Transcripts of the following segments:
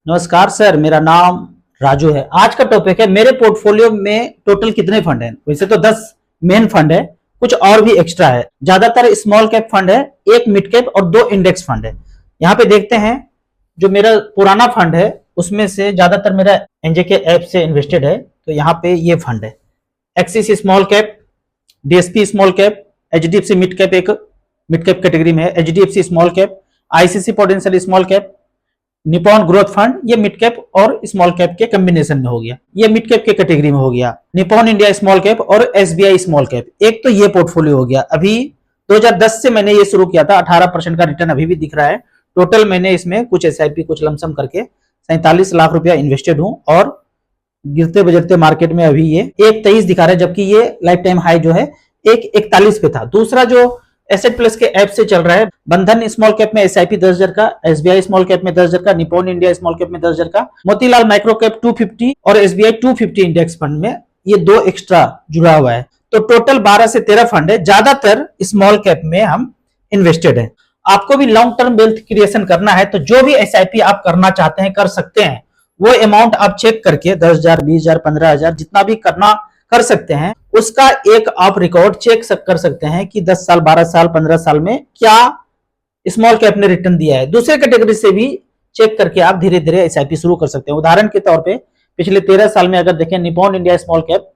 नमस्कार सर, मेरा नाम राजू है। आज का टॉपिक है मेरे पोर्टफोलियो में टोटल कितने फंड हैं। वैसे तो 10 मेन फंड है, कुछ और भी एक्स्ट्रा है। ज्यादातर स्मॉल कैप फंड है, एक मिड कैप और 2 इंडेक्स फंड है। यहाँ पे देखते हैं जो मेरा पुराना फंड है उसमें से ज्यादातर मेरा एनजेके ऐप से इन्वेस्टेड है। तो यहाँ पे ये फंड है axis small cap, DSP small cap, HDFC mid cap, एक मिड कैप कैटेगरी में है, HDFC small cap, ICC potential small cap, Nippon growth fund, ये मिड कैप और स्मॉल कैप के कॉम्बिनेशन में हो गया, ये मिड कैप के कैटेगरी में हो गया, निपॉन इंडिया स्मॉल कैप और एसबीआई स्मॉल कैप। एक तो ये पोर्टफोलियो हो गया। अभी 2010 से मैंने ये शुरू किया था, 18% का रिटर्न अभी भी दिख रहा है। टोटल मैंने इसमें कुछ एसआईपी कुछ लमसम करके 47 लाख रुपया इन्वेस्टेड हूं और गिरते बजरते मार्केट में अभी ये 1.23 दिखा रहा है, जबकि ये लाइफ टाइम हाई जो है 1.41 पे था। दूसरा जो एसेट प्लस के ऐप से चल रहा है, बंधन स्मॉल कैप में एसआईपी 10,000 का, एसबीआई स्मॉल कैप में 10,000 का, निपॉन इंडिया स्मॉल कैप में 10,000 का, मोतीलाल माइक्रो कैप 250 और एसबीआई 250 इंडेक्स फंड में ये 2 एक्स्ट्रा जुड़ा हुआ है। तो टोटल 12 से 13 फंड है। ज्यादातर स्मॉल कैप में हम इन्वेस्टेड है। आपको भी लॉन्ग टर्म वेल्थ क्रिएशन करना है तो जो भी एसआईपी आप करना चाहते हैं कर सकते हैं। वो अमाउंट आप चेक करके 10,000, 20,000, 15,000 जितना भी करना कर सकते हैं। उसका एक आप रिकॉर्ड चेक कर सकते हैं कि 10 साल, 12 साल, 15 साल में क्या स्मॉल कैप ने रिटर्न दिया है। दूसरे कैटेगरी से भी चेक करके आप धीरे धीरे एसआईपी शुरू कर सकते हैं। उदाहरण के तौर पे पिछले 13 साल में अगर देखें, निपॉन इंडिया स्मॉल कैप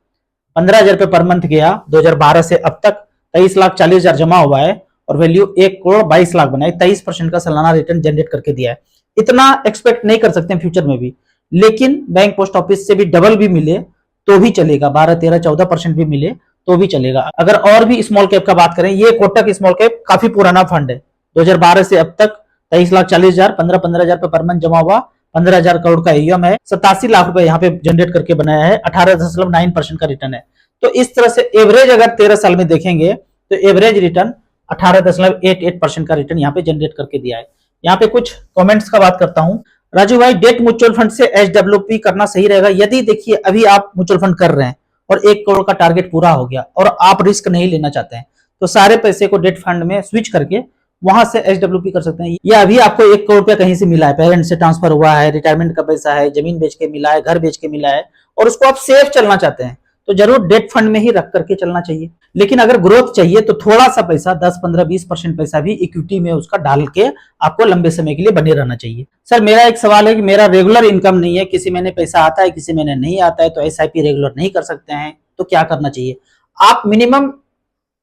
15,000 रुपए पर मंथ गया 2012 से अब तक 23,40,000 जमा हुआ है और वैल्यू 1,22,00,000 बनाई, 23% का सालाना रिटर्न जनरेट करके दिया है। इतना एक्सपेक्ट नहीं कर सकते फ्यूचर में भी, लेकिन बैंक पोस्ट ऑफिस से भी डबल भी मिले तो भी चलेगा, 12, 13, 14% भी मिले तो भी चलेगा। अगर और भी स्मॉल कैप का बात करें, ये कोटक स्मॉल कैप काफी पुराना फंड है। 2012 से अब तक 23,40,000, 15,000 रुपए पर मंथ जमा हुआ, 15,000 करोड़ का एयूएम है, 87 लाख रुपए यहाँ पे जनरेट करके बनाया है, 18.9% का रिटर्न है। तो इस तरह से एवरेज अगर 13 साल में देखेंगे तो एवरेज रिटर्न 18.88% का रिटर्न यहाँ पे जनरेट करके दिया है। यहाँ पे कुछ कमेंट्स का बात करता हूं। राजू भाई, डेट म्यूचुअल फंड से एचडब्ल्यूपी करना सही रहेगा? यदि देखिए अभी आप म्यूचुअल फंड कर रहे हैं और 1 करोड़ का टारगेट पूरा हो गया और आप रिस्क नहीं लेना चाहते हैं तो सारे पैसे को डेट फंड में स्विच करके वहां से एचडब्ल्यूपी कर सकते हैं। या अभी आपको 1 करोड़ रुपया कहीं से मिला है, पेरेंट से ट्रांसफर हुआ है, रिटायरमेंट का पैसा है, जमीन बेच के मिला है, घर बेच के मिला है और उसको आप सेफ चलना चाहते हैं तो जरूर डेट फंड में ही रख करके चलना चाहिए। लेकिन अगर ग्रोथ चाहिए तो थोड़ा सा पैसा 10, 15, 20% पैसा भी इक्विटी में उसका डाल के आपको लंबे समय के लिए बने रहना चाहिए। सर, मेरा एक सवाल है कि मेरा रेगुलर इनकम नहीं है, किसी महीने पैसा आता है, किसी महीने नहीं आता है, तो एसआईपी रेगुलर नहीं कर सकते हैं, तो क्या करना चाहिए? आप मिनिमम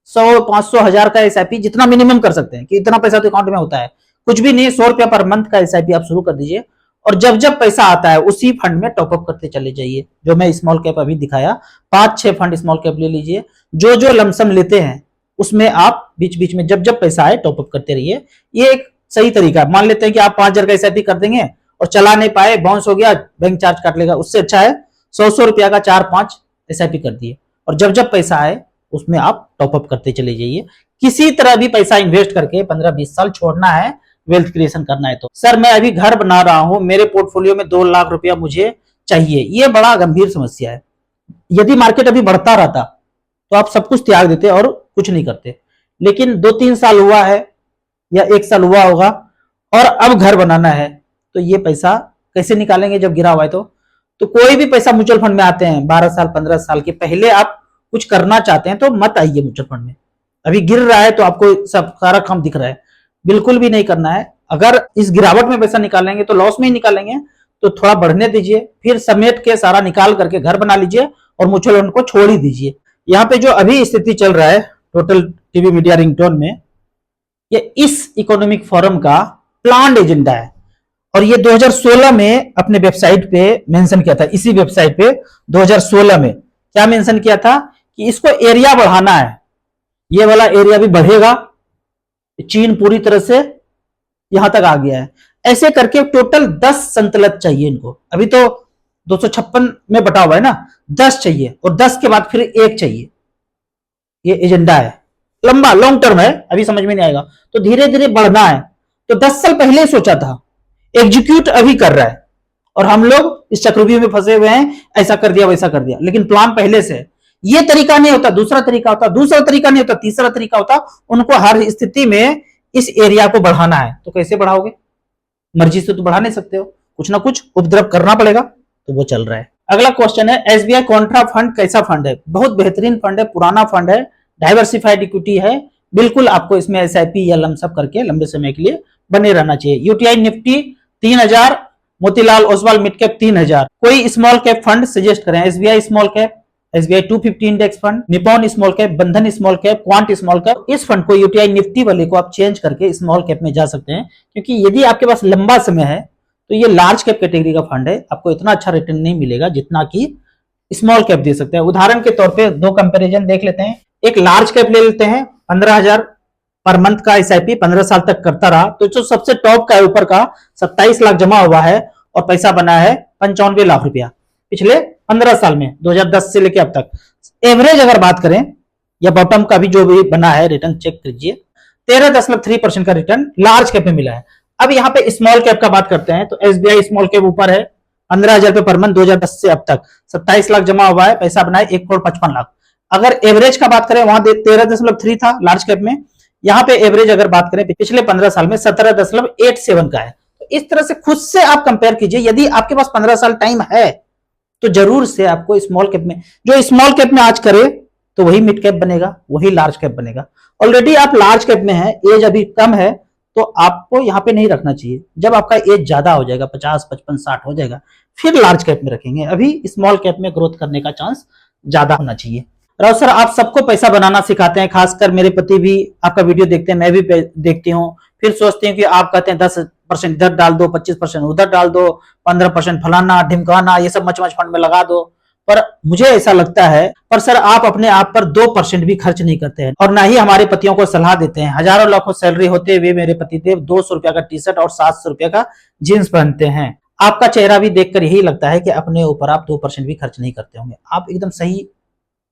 100, 500, 1000 का एसआईपी जितना मिनिमम कर सकते हैं कि इतना पैसा तो अकाउंट में होता है, कुछ भी नहीं, 100 रुपया पर मंथ का एसआईपी आप शुरू कर दीजिए और जब जब पैसा आता है उसी फंड में टॉपअप करते चले जाइए। जो मैं स्मॉल कैप अभी दिखाया, 5-6 फंड स्मॉल कैप ले लीजिए। जो जो लमसम लेते हैं उसमें आप बीच बीच में जब जब पैसा आए टॉपअप करते रहिए। ये एक सही तरीका है। मान लेते हैं कि आप 5,000 का एसआईपी कर देंगे और चला नहीं पाए, बाउंस हो गया, बैंक चार्ज काट लेगा, उससे अच्छा है 100 रुपया का 4-5 एसआईपी कर दिए और जब जब पैसा आए उसमें आप टॉपअप करते चले जाइए। किसी तरह भी पैसा इन्वेस्ट करके 15-20 साल छोड़ना है, वेल्थ क्रिएशन करना है। तो सर, मैं अभी घर बना रहा हूं, मेरे पोर्टफोलियो में 2 लाख रुपया मुझे चाहिए। ये बड़ा गंभीर समस्या है। यदि मार्केट अभी बढ़ता रहता तो आप सब कुछ त्याग देते और कुछ नहीं करते, लेकिन 2-3 साल हुआ है या 1 साल हुआ होगा और अब घर बनाना है तो ये पैसा कैसे निकालेंगे जब गिरा हुआ है? तो कोई भी पैसा म्यूचुअल फंड में आते हैं 12 साल, 15 साल के पहले आप कुछ करना चाहते हैं तो मत आइए म्यूचुअल फंड में। अभी गिर रहा है तो आपको सब सारा काम दिख रहा है, बिल्कुल भी नहीं करना है। अगर इस गिरावट में पैसा निकालेंगे तो लॉस में ही निकालेंगे, तो थोड़ा बढ़ने दीजिए, फिर समेट के सारा निकाल करके घर बना लीजिए और म्यूचुअल फंड को छोड़ ही दीजिए। यहाँ पे जो अभी स्थिति चल रहा है टोटल टीवी मीडिया रिंगटोन में, ये इस इकोनॉमिक फोरम का प्लान्ड एजेंडा है और ये 2016 में अपने वेबसाइट पे मेंशन किया था। इसी वेबसाइट पे 2016 में क्या मेंशन किया था कि इसको एरिया बढ़ाना है, ये वाला एरिया भी बढ़ेगा। चीन पूरी तरह से यहां तक आ गया है। ऐसे करके टोटल 10 संतलत चाहिए इनको। अभी तो 256 में बटा हुआ है ना, 10 चाहिए और 10 के बाद फिर 1 चाहिए। ये एजेंडा है, लंबा लॉन्ग टर्म है, अभी समझ में नहीं आएगा तो धीरे धीरे बढ़ना है। तो 10 साल पहले सोचा था, एग्जीक्यूट अभी कर रहा है और हम लोग इस चक्रव्यूह में फंसे हुए हैं, ऐसा कर दिया वैसा कर दिया, लेकिन प्लान पहले से। ये तरीका नहीं होता, दूसरा तरीका होता, दूसरा तरीका नहीं होता, तीसरा तरीका होता। उनको हर स्थिति में इस एरिया को बढ़ाना है। तो कैसे बढ़ाओगे? मर्जी से तो बढ़ा नहीं सकते हो, कुछ ना कुछ उपद्रव करना पड़ेगा, तो वो चल रहा है। अगला क्वेश्चन है, एसबीआई कॉन्ट्रा फंड कैसा फंड है? बहुत बेहतरीन फंड है, पुराना फंड है, डाइवर्सिफाइड इक्विटी है, बिल्कुल आपको इसमें एसआईपी या लमसम करके लंबे समय के लिए बने रहना चाहिए। UTI Nifty 3000, Motilal Oswal mid cap 3000। कोई स्मॉल कैप फंड सजेस्ट करें? SBI small cap, SBI 250 index fund, Nippon small cap, Bandhan small cap, quant small cap. इस फंड को यूटीआई निफ्टी वाले को आप चेंज करके स्मॉल कैप में जा सकते हैं, क्योंकि यदि आपके पास लंबा समय है तो ये लार्ज कैप कैटेगरी का फंड है, आपको इतना अच्छा रिटर्न नहीं मिलेगा जितना कि स्मॉल कैप दे सकते हैं। उदाहरण के तौर पे दो कंपैरिजन देख लेते हैं। एक लार्ज कैप ले लेते हैं, 15,000 पर मंथ का एसआईपी 15 साल तक करता रहा, तो जो सबसे टॉप का है ऊपर का 27 लाख जमा हुआ है और पैसा बना है 95 लाख रुपया पिछले 15 साल में, 2010 से लेकर अब तक। एवरेज अगर बात करें या बॉटम का भी जो भी बना है रिटर्न चेक कीजिए, 13.3% का रिटर्न लार्ज कैप में मिला है। अब यहाँ पे स्मॉल कैप का बात करते हैं, तो एसबीआई स्मॉल कैप ऊपर है 15,000 रुपए पर मंथ 2010 से अब तक, 27 लाख जमा हुआ है, पैसा बना है 1,55,00,000। अगर एवरेज का बात करें वहां 13.3 था लार्ज कैप में, यहाँ पे एवरेज अगर बात करें पिछले 15 साल में 17.87 का है। तो इस तरह से खुद से आप कंपेयर कीजिए, यदि आपके पास 15 साल टाइम है तो जरूर से आपको स्मॉल कैप में, जो स्मॉल कैप में आज करे तो वही मिड कैप बनेगा, वही लार्ज कैप बनेगा। ऑलरेडी आप लार्ज कैप में है, एज अभी कम है, तो आपको यहां पे नहीं रखना चाहिए। जब आपका एज ज्यादा हो जाएगा, 50, 55, 60 हो जाएगा, फिर लार्ज कैप में रखेंगे। अभी स्मॉल कैप में ग्रोथ करने का चांस ज्यादा होना चाहिए। राव सर, आप सबको पैसा बनाना सिखाते हैं, खासकर मेरे पति भी आपका वीडियो देखते हैं, मैं भी देखती हूँ, फिर सोचते हैं कि आप कहते हैं 10% इधर डाल दो, 25% उधर डाल दो, 15% फलाना ढिमकाना, ये सब मच मच फंड में लगा दो। पर मुझे ऐसा लगता है, पर सर आप अपने आप पर 2% भी खर्च नहीं करते हैं और ना ही हमारे पतियों को सलाह देते हैं। हजारों लाखों सैलरी होते हुए मेरे पति देव 200 रुपया का टी शर्ट और 700 रुपया का जींस पहनते हैं। आपका चेहरा भी देखकर यही लगता है कि अपने ऊपर आप 2% भी खर्च नहीं करते होंगे। आप एकदम सही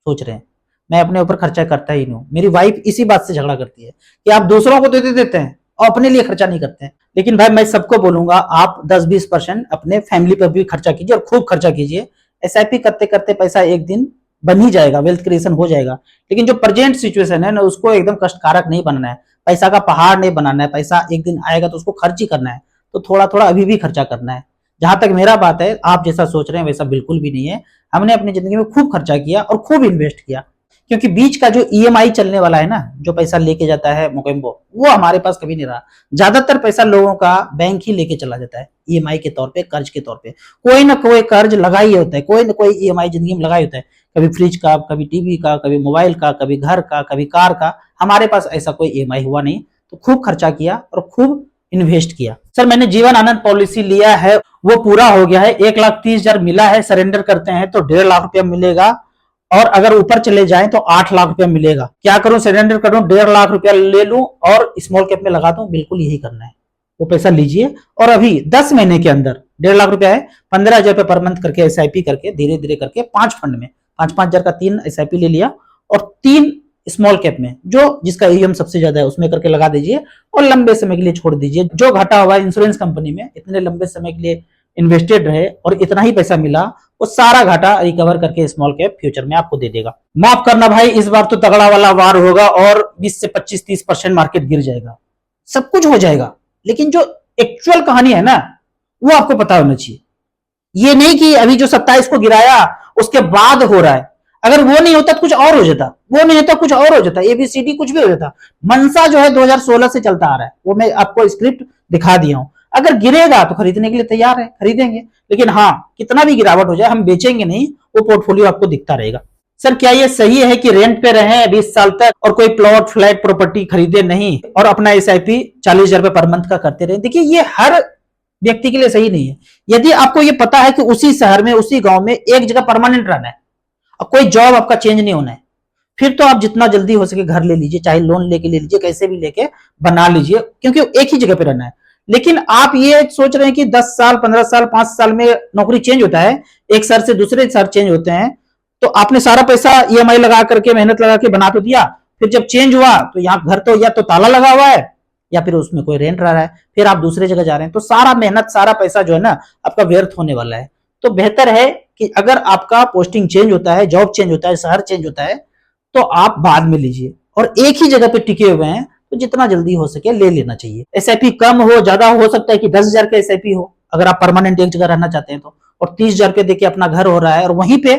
सोच रहे हैं, मैं अपने ऊपर खर्चा करता ही नहीं। मेरी वाइफ इसी बात से झगड़ा करती है कि आप दूसरों को देते हैं और अपने लिए खर्चा नहीं करते हैं। लेकिन भाई मैं सबको बोलूंगा, आप 10-20% अपने फैमिली पर भी खर्चा कीजिए और खूब खर्चा कीजिए। एसआईपी करते करते पैसा एक दिन बन ही जाएगा, वेल्थ क्रिएशन हो जाएगा। लेकिन जो प्रेजेंट सिचुएशन है ना, उसको एकदम कष्टकारक नहीं बनना है, पैसा का पहाड़ नहीं बनाना है। पैसा एक दिन आएगा तो उसको खर्च ही करना है, तो थोड़ा थोड़ा अभी भी खर्चा करना है। जहां तक मेरा बात है, आप जैसा सोच रहे हैं वैसा बिल्कुल भी नहीं है। हमने अपनी जिंदगी में खूब खर्चा किया और खूब इन्वेस्ट किया, क्योंकि बीच का जो ईएमआई चलने वाला है ना, जो पैसा लेके जाता है मोकेम्बो, वो हमारे पास कभी नहीं रहा। ज्यादातर पैसा लोगों का बैंक ही लेके चला जाता है ईएमआई के तौर पे, कर्ज के तौर पे। कोई ना कोई कर्ज लगा ही होता है, कोई ना कोई ईएमआई जिंदगी में लगा ही होता है, कभी फ्रिज का, कभी टीवी का, कभी मोबाइल का, कभी घर का, कभी कार का। हमारे पास ऐसा कोई ईएमआई हुआ नहीं, तो खूब खर्चा किया और खूब इन्वेस्ट किया। सर मैंने जीवन आनंद पॉलिसी लिया है, वो पूरा हो गया है, 1,30,000 मिला है, सरेंडर करते हैं तो 1.5 लाख रुपया मिलेगा, और अगर ऊपर चले जाएं तो 8 लाख रुपया मिलेगा। क्या करूं? सरेंडर करूं, 1.5 लाख रुपया ले लूं और स्मॉल कैप में लगा दूं? बिल्कुल यही करना है। वो पैसा लीजिए और अभी 10 महीने के अंदर 1.5 लाख रुपया है, 15,000 रुपये पर मंथ करके एसआईपी करके धीरे धीरे करके 5 फंड में 5-5 हजार का 3 एसआईपी ले लिया और 3 स्मॉल कैप में, जो जिसका ईएम सबसे ज्यादा है उसमें करके लगा दीजिए और लंबे समय के लिए छोड़ दीजिए। जो घाटा हुआ इंश्योरेंस कंपनी में, इतने लंबे समय के लिए इन्वेस्टेड रहे और इतना ही पैसा मिला, वो सारा घाटा रिकवर करके स्मॉल कैप फ्यूचर में आपको दे देगा। माफ करना भाई, इस बार तो तगड़ा वाला वार होगा और 20 से 25-30% मार्केट गिर जाएगा, सब कुछ हो जाएगा। लेकिन जो एक्चुअल कहानी है ना, वो आपको पता होना चाहिए। ये नहीं कि अभी जो 27 को गिराया उसके बाद हो रहा है। अगर वो नहीं होता तो कुछ और हो जाता, वो नहीं होता कुछ और हो जाता, एबीसीडी कुछ भी हो जाता। मनसा जो है 2016 से चलता आ रहा है, वो मैं आपको स्क्रिप्ट दिखा दिया हूं। अगर गिरेगा तो खरीदने के लिए तैयार है, खरीदेंगे। लेकिन हाँ, कितना भी गिरावट हो जाए हम बेचेंगे नहीं, वो पोर्टफोलियो आपको दिखता रहेगा। सर क्या ये सही है कि रेंट पे रहें 20 साल तक और कोई प्लॉट फ्लैट प्रॉपर्टी खरीदे नहीं और अपना एसआईपी 40,000 रुपए पर मंथ का करते रहे? देखिए, ये हर व्यक्ति के लिए सही नहीं है। यदि आपको ये पता है कि उसी शहर में, उसी गांव में एक जगह परमानेंट रहना है और कोई जॉब आपका चेंज नहीं होना है, फिर तो आप जितना जल्दी हो सके घर ले लीजिए, चाहे लोन लेके ले लीजिए, कैसे भी लेके बना लीजिए, क्योंकि एक ही जगह पे रहना है। लेकिन आप ये सोच रहे हैं कि 10 साल, 15 साल, 5 साल में नौकरी चेंज होता है, एक शहर से दूसरे शहर चेंज होते हैं, तो आपने सारा पैसा ईएमआई लगा करके, मेहनत लगा के बना तो दिया, फिर जब चेंज हुआ तो यहाँ घर तो या तो ताला लगा हुआ है या फिर उसमें कोई रेंट रह रहा है, फिर आप दूसरे जगह जा रहे हैं, तो सारा मेहनत, सारा पैसा जो है ना आपका व्यर्थ होने वाला है। तो बेहतर है कि अगर आपका पोस्टिंग चेंज होता है, जॉब चेंज होता है, शहर चेंज होता है, तो आप बाद में लीजिए। और एक ही जगह पे टिके हुए हैं तो जितना जल्दी हो सके ले लेना चाहिए। एसआईपी कम हो, ज्यादा हो सकता है कि 10,000 का एसआईपी हो, अगर आप परमानेंट एक जगह रहना चाहते हैं तो, और 30,000 रुपये देके अपना घर हो रहा है और वहीं पे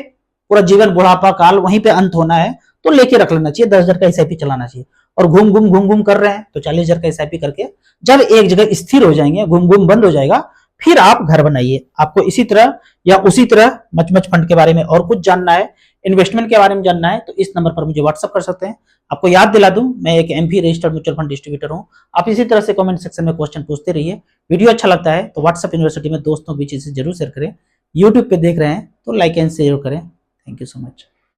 पूरा जीवन बुढ़ापा काल वहीं पे अंत होना है, तो लेके रख लेना चाहिए। 10,000 का एसआईपी चलाना चाहिए। और घूम घूम कर रहे हैं तो 40,000 का एसआईपी करके जब एक जगह स्थिर हो जाएंगे, घूम बंद हो जाएगा, फिर आप घर बनाइए। आपको इसी तरह या उसी तरह मच फंड के बारे में और कुछ जानना है, इन्वेस्टमेंट के बारे में जानना है, तो इस नंबर पर मुझे व्हाट्सअप कर सकते हैं। आपको याद दिला दूं, मैं एक MP registered mutual fund distributor हूं। आप इसी तरह से कमेंट सेक्शन में क्वेश्चन पूछते रहिए। वीडियो अच्छा लगता है तो व्हाट्सअप यूनिवर्सिटी में दोस्तों के बीच इसे जरूर शेयर करें। यूट्यूब पे देख रहे हैं तो लाइक एंड शेयर करें। Thank you so much.